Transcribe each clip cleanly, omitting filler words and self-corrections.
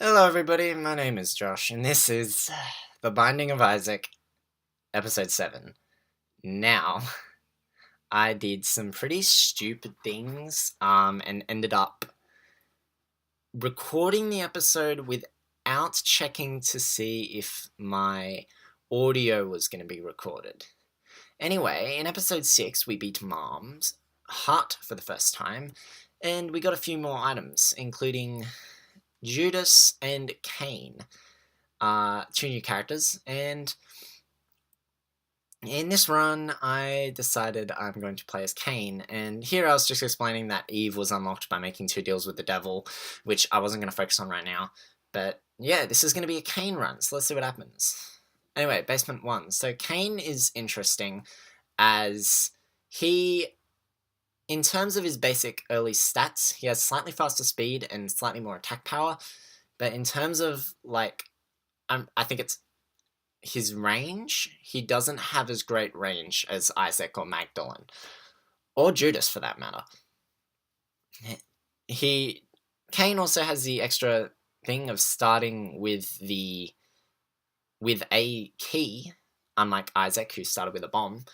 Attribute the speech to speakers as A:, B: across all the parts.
A: Hello, everybody. My name is Josh, and this is The Binding of Isaac, Episode 7. Now, I did some pretty stupid things, and ended up recording the episode without checking to see if my audio was going to be recorded. Anyway, in Episode 6, we beat Mom's hut for the first time, and we got a few more items, including Judas and Cain. Two new characters, and in this run, I decided I'm going to play as Cain, and here I was just explaining that Eve was unlocked by making 2 deals with the devil, which I wasn't going to focus on right now, but yeah, this is going to be a Cain run, so let's see what happens. Anyway, Basement 1. So Cain is interesting as he, in terms of his basic early stats, he has slightly faster speed and slightly more attack power, but in terms of, I think it's his range, he doesn't have as great range as Isaac or Magdalene, or Judas for that matter. Cain also has the extra thing of starting with a key, unlike Isaac, who started with a bomb,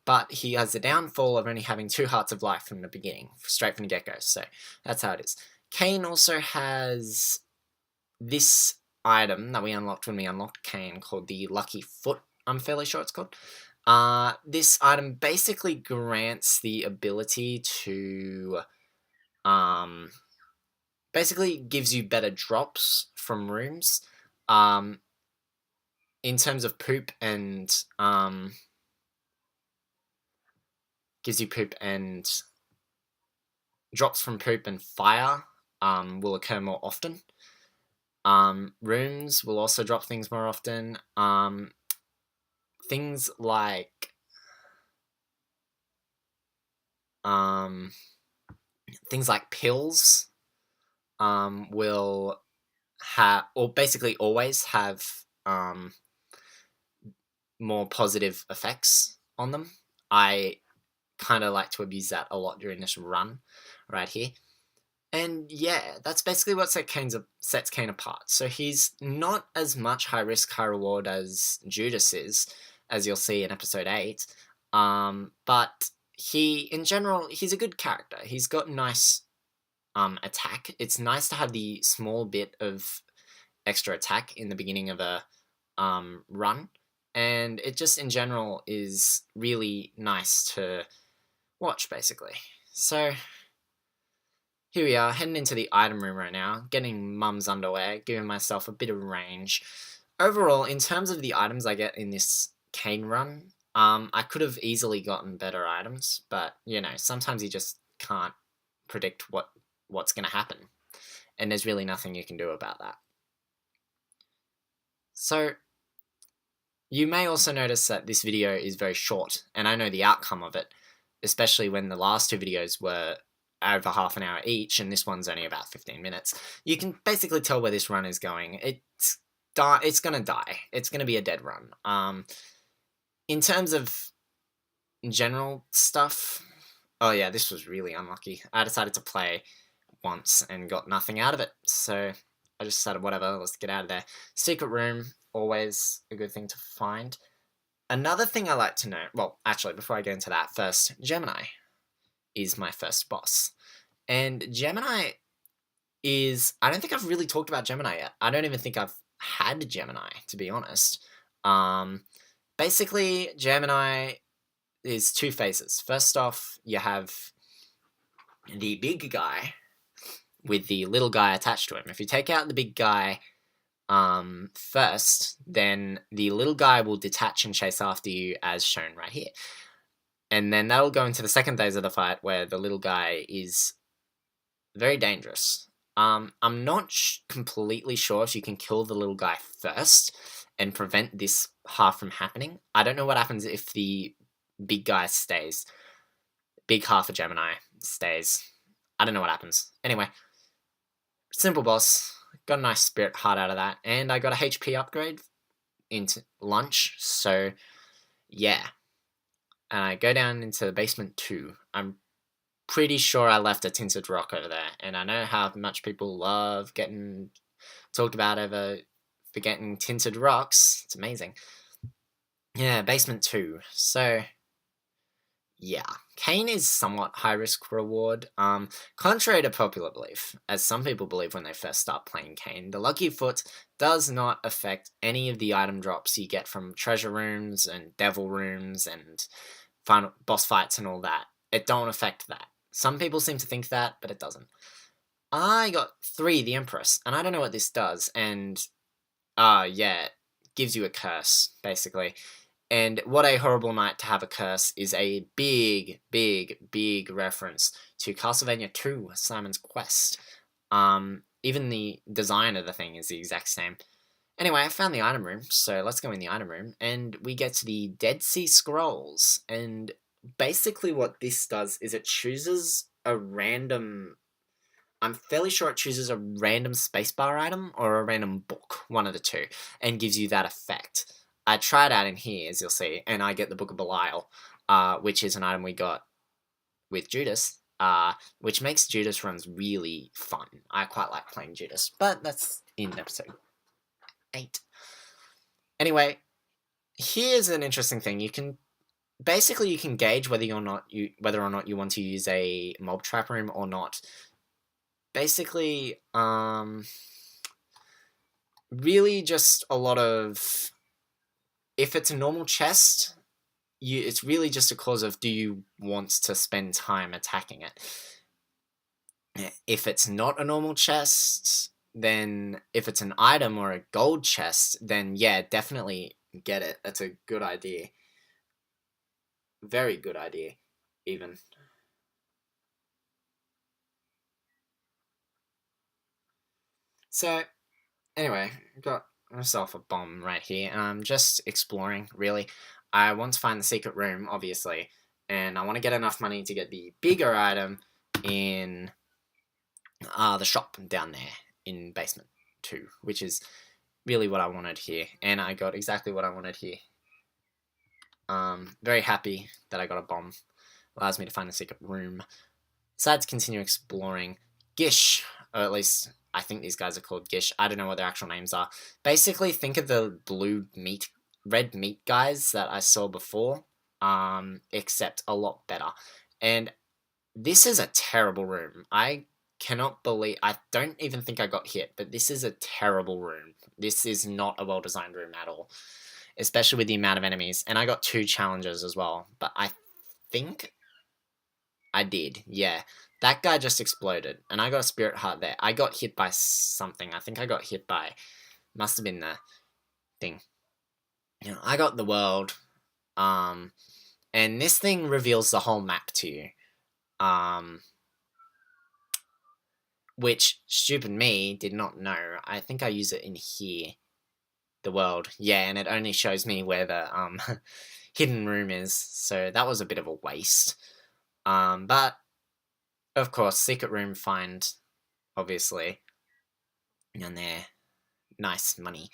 A: but he has the downfall of only having 2 hearts of life from the beginning, straight from the get-go, so that's how it is. Cain also has this item that we unlocked when we unlocked Cain called the Lucky Foot, I'm fairly sure it's called. This item basically grants the ability to, basically gives you better drops from rooms, in terms of poop and, gives you poop and drops from poop and fire, will occur more often. Rooms will also drop things more often. Things like pills will have, or basically always have, more positive effects on them. I kind of like to abuse that a lot during this run right here. And yeah, that's basically what sets Cain apart. So he's not as much high risk, high reward as Judas is, as you'll see in episode 8. But in general, he's a good character. He's got nice attack. It's nice to have the small bit of extra attack in the beginning of a run. And it just, in general, is really nice to watch, basically. So here we are, heading into the item room right now, getting Mum's underwear, giving myself a bit of range. Overall, in terms of the items I get in this Cain run, I could have easily gotten better items, but, sometimes you just can't predict what's going to happen, and there's really nothing you can do about that. So, you may also notice that this video is very short, and I know the outcome of it, especially when the last 2 videos were over half an hour each, and this one's only about 15 minutes. You can basically tell where this run is going. It's gonna die. It's gonna be a dead run. In terms of general stuff, oh yeah, this was really unlucky. I decided to play once and got nothing out of it, so I just decided, whatever, let's get out of there. Secret room, always a good thing to find. Another thing I like to know, well, actually, before I go into that, first, Gemini is my first boss. And Gemini is, I don't think I've really talked about Gemini yet. I don't even think I've had Gemini, to be honest. Basically, Gemini is 2 phases. First off, you have the big guy with the little guy attached to him. If you take out the big guy first, then the little guy will detach and chase after you, as shown right here. And then that'll go into the second phase of the fight, where the little guy is very dangerous. I'm not completely sure if you can kill the little guy first and prevent this half from happening. I don't know what happens if the big guy stays. Big half of Gemini stays. I don't know what happens. Anyway, simple boss. Got a nice spirit heart out of that. And I got a HP upgrade into lunch. So, yeah. And I go down into basement 2. I'm pretty sure I left a tinted rock over there, and I know how much people love getting talked about over forgetting tinted rocks. It's amazing. Yeah, basement 2. So, yeah. Cain is somewhat high risk reward. Contrary to popular belief, as some people believe when they first start playing Cain, the Lucky Foot does not affect any of the item drops you get from treasure rooms and devil rooms and final boss fights and all that. It don't affect that. Some people seem to think that, but it doesn't. I got 3, the Empress, and I don't know what this does, and yeah, it gives you a curse, basically. And what a horrible night to have a curse is a big, big, big reference to Castlevania 2, Simon's Quest. Even the design of the thing is the exact same. Anyway, I found the item room, so let's go in the item room, and we get to the Dead Sea Scrolls, and basically what this does is it chooses a random... I'm fairly sure it chooses a random spacebar item or a random book, one of the two, and gives you that effect. I tried out in here, as you'll see, and I get the Book of Belial, which is an item we got with Judas, which makes Judas runs really fun. I quite like playing Judas, but that's in episode 8. Anyway, here's an interesting thing. You can gauge whether or not you want to use a mob trap room or not. Basically, really just a lot of... If it's a normal chest, it's really just a cause of, do you want to spend time attacking it? If it's not a normal chest, then if it's an item or a gold chest, then yeah, definitely get it. That's a good idea. Very good idea, even. So, anyway, got myself a bomb right here, and I'm just exploring, really. I want to find the secret room, obviously, and I want to get enough money to get the bigger item in the shop down there in basement 2, which is really what I wanted here, and I got exactly what I wanted here. Very happy that I got a bomb. Allows me to find the secret room. Decided to continue exploring. Gish, or at least I think these guys are called Gish. I don't know what their actual names are. Basically, think of the red meat guys that I saw before, except a lot better. And this is a terrible room. I don't even think I got hit, but this is a terrible room. This is not a well-designed room at all, especially with the amount of enemies. And I got 2 challenges as well, but I think I did, yeah. That guy just exploded, and I got a spirit heart there. I got hit by something. I think I got hit by... Must have been the thing. You know, I got the world, and this thing reveals the whole map to you. Which, stupid me, did not know. I think I use it in here. The world. Yeah, and it only shows me where the hidden room is, so that was a bit of a waste. But... Of course, secret room find, obviously, and there, nice money.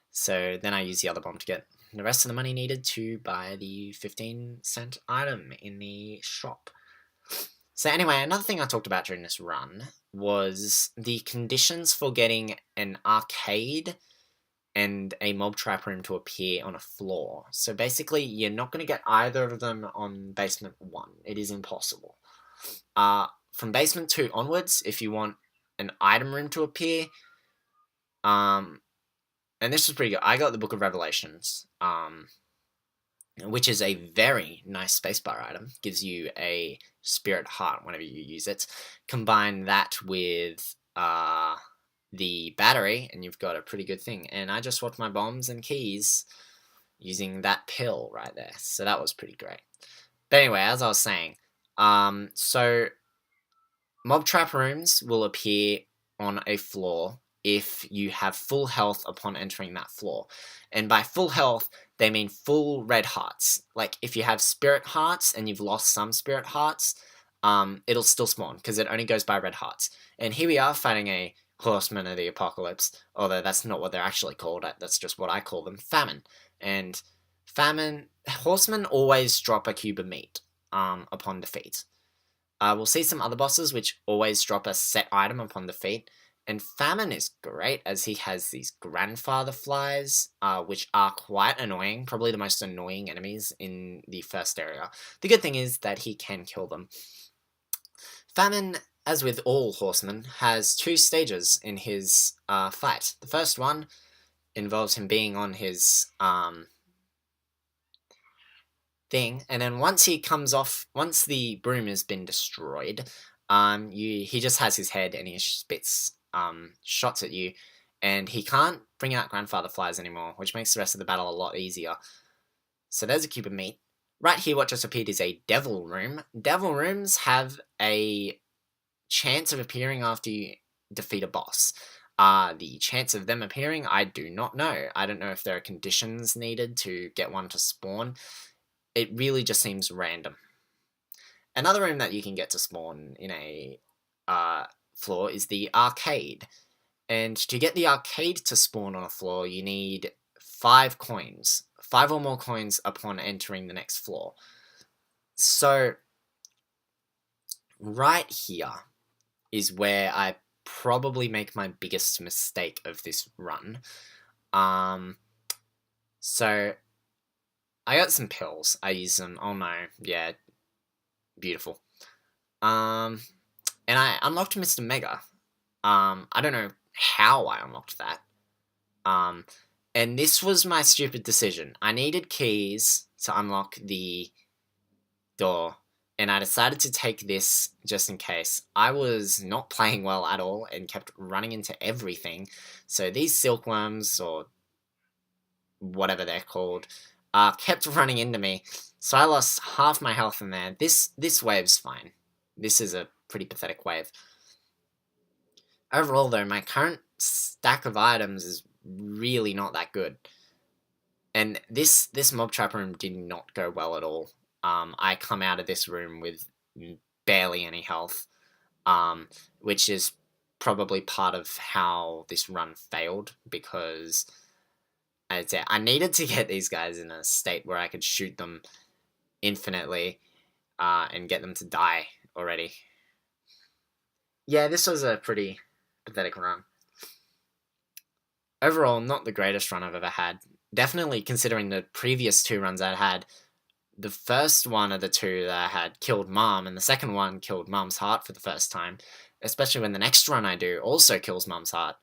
A: So then I use the other bomb to get the rest of the money needed to buy the 15-cent item in the shop. So anyway, another thing I talked about during this run was the conditions for getting an arcade and a mob trap room to appear on a floor. So basically, you're not going to get either of them on basement 1. It is impossible. From basement 2 onwards, if you want an item room to appear, and this was pretty good. I got the Book of Revelations, which is a very nice spacebar item. Gives you a spirit heart whenever you use it. Combine that with the battery, and you've got a pretty good thing. And I just swapped my bombs and keys using that pill right there. So that was pretty great. But anyway, as I was saying, so... Mob trap rooms will appear on a floor if you have full health upon entering that floor. And by full health, they mean full red hearts. Like, if you have spirit hearts and you've lost some spirit hearts, it'll still spawn, because it only goes by red hearts. And here we are fighting a Horseman of the Apocalypse, although that's not what they're actually called, that's just what I call them, Famine. And Horsemen always drop a cube of meat upon defeat. We'll see some other bosses which always drop a set item upon defeat, And Famine is great as he has these grandfather flies, which are quite annoying, probably the most annoying enemies in the first area. The good thing is that he can kill them. Famine, as with all horsemen, has 2 stages in his fight. The first one involves him being on his thing, and then once he comes off, once the broom has been destroyed, he just has his head and he spits shots at you, and he can't bring out grandfather flies anymore, which makes the rest of the battle a lot easier. So there's a cube of meat. Right here, what just appeared is a devil room. Devil rooms have a chance of appearing after you defeat a boss. The chance of them appearing, I do not know. I don't know if there are conditions needed to get one to spawn. It really just seems random. Another room that you can get to spawn in a floor is the arcade. And to get the arcade to spawn on a floor, you need 5 coins. 5 or more coins upon entering the next floor. So, right here is where I probably make my biggest mistake of this run. So, I got some pills. I use them. Oh no, yeah, beautiful. And I unlocked Mr. Mega. I don't know how I unlocked that. And this was my stupid decision. I needed keys to unlock the door, and I decided to take this just in case. I was not playing well at all and kept running into everything. So these silkworms, or whatever they're called, kept running into me. So I lost half my health in there. This wave's fine. This is a pretty pathetic wave. Overall, though, my current stack of items is really not that good. And this mob trap room did not go well at all. I come out of this room with barely any health, which is probably part of how this run failed, because I needed to get these guys in a state where I could shoot them infinitely and get them to die already. Yeah, this was a pretty pathetic run. Overall, not the greatest run I've ever had. Definitely considering the previous 2 runs I'd had. The first one of the 2 that I had killed Mom, and the second one killed Mom's heart for the first time. Especially when the next run I do also kills Mom's heart.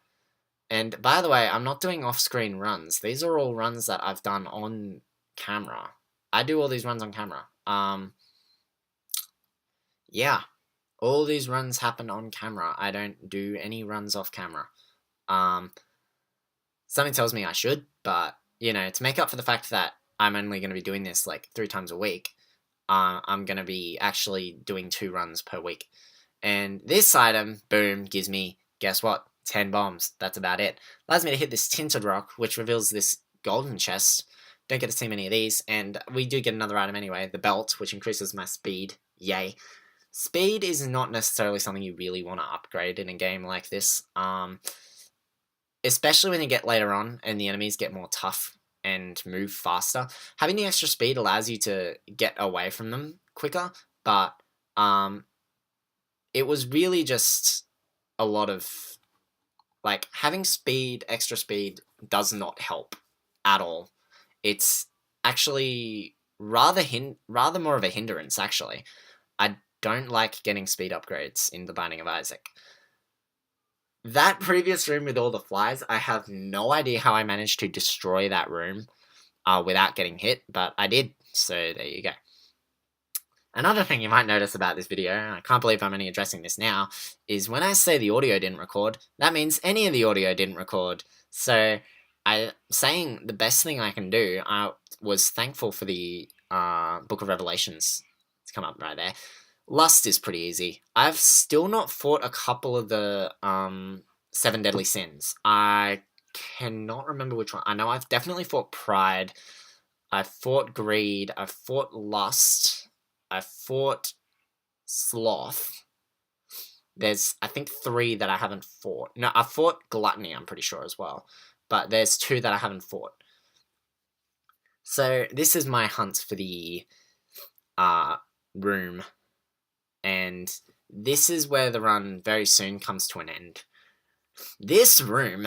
A: And by the way, I'm not doing off-screen runs. These are all runs that I've done on camera. I do all these runs on camera. Yeah. All these runs happen on camera. I don't do any runs off camera. Something tells me I should, but, you know, to make up for the fact that I'm only going to be doing this, like, 3 times a week, I'm going to be actually doing 2 runs per week. And this item, boom, gives me, guess what? 10 bombs. That's about it. Allows me to hit this tinted rock, which reveals this golden chest. Don't get to see many of these, and we do get another item anyway, the belt, which increases my speed. Yay. Speed is not necessarily something you really want to upgrade in a game like this, especially when you get later on and the enemies get more tough and move faster. Having the extra speed allows you to get away from them quicker, but it was really just a lot of, like, having speed, extra speed, does not help at all. It's actually rather more of a hindrance, actually. I don't like getting speed upgrades in The Binding of Isaac. That previous room with all the flies, I have no idea how I managed to destroy that room without getting hit, but I did, so there you go. Another thing you might notice about this video, and I can't believe I'm only addressing this now, is when I say the audio didn't record, that means any of the audio didn't record. So, saying the best thing I can do, I was thankful for the Book of Revelations. It's come up right there. Lust is pretty easy. I've still not fought a couple of the 7 Deadly Sins. I cannot remember which one. I know I've definitely fought Pride. I fought Greed. I fought Lust. I fought Sloth. There's, I think, 3 that I haven't fought. No, I fought Gluttony, I'm pretty sure, as well. But there's 2 that I haven't fought. So, this is my hunt for the room. And this is where the run very soon comes to an end. This room...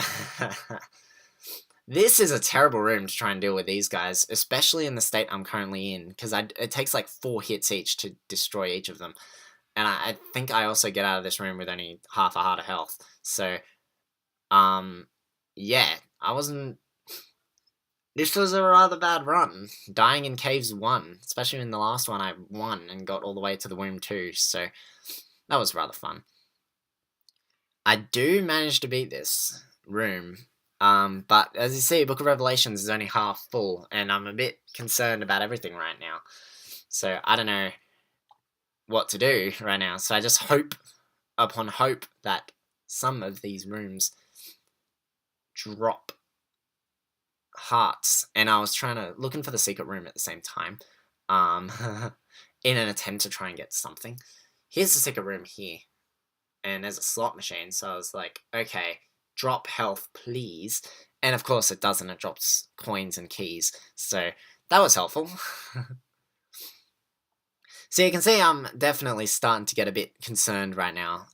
A: This is a terrible room to try and deal with these guys, especially in the state I'm currently in, because it takes like 4 hits each to destroy each of them. And I think I also get out of this room with only half a heart of health. So, yeah, I wasn't... This was a rather bad run. Dying in caves 1, especially in the last one I won and got all the way to the womb 2, so that was rather fun. I do manage to beat this room, but as you see, Book of Revelations is only half full, and I'm a bit concerned about everything right now. So I don't know what to do right now, so I just hope upon hope that some of these rooms drop hearts, and I was looking for the secret room at the same time, in an attempt to try and get something. Here's the secret room here, and there's a slot machine, so I was like, okay, drop health, please. And of course it doesn't, it drops coins and keys, so that was helpful. So you can see I'm definitely starting to get a bit concerned right now.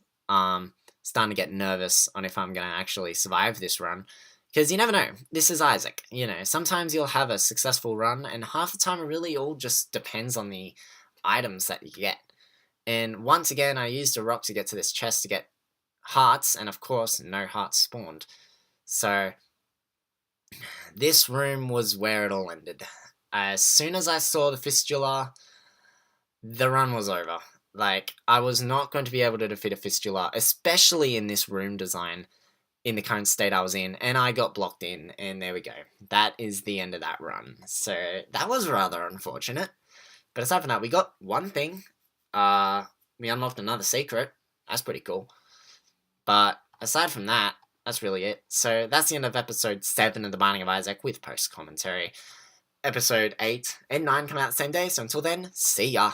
A: Starting to get nervous on if I'm going to actually survive this run. Because you never know. This is Isaac. You know, sometimes you'll have a successful run, and half the time it really all just depends on the items that you get. And once again, I used a rock to get to this chest to get hearts, and of course, no hearts spawned. So, this room was where it all ended. As soon as I saw the fistula, the run was over. Like, I was not going to be able to defeat a fistula, especially in this room design, in the current state I was in, and I got blocked in, and there we go. That is the end of that run. So, that was rather unfortunate. But aside from that, we got one thing. We unlocked another secret. That's pretty cool. But aside from that, that's really it. So that's the end of episode 7 of The Binding of Isaac with post-commentary. Episode 8 and 9 come out the same day, so until then, see ya!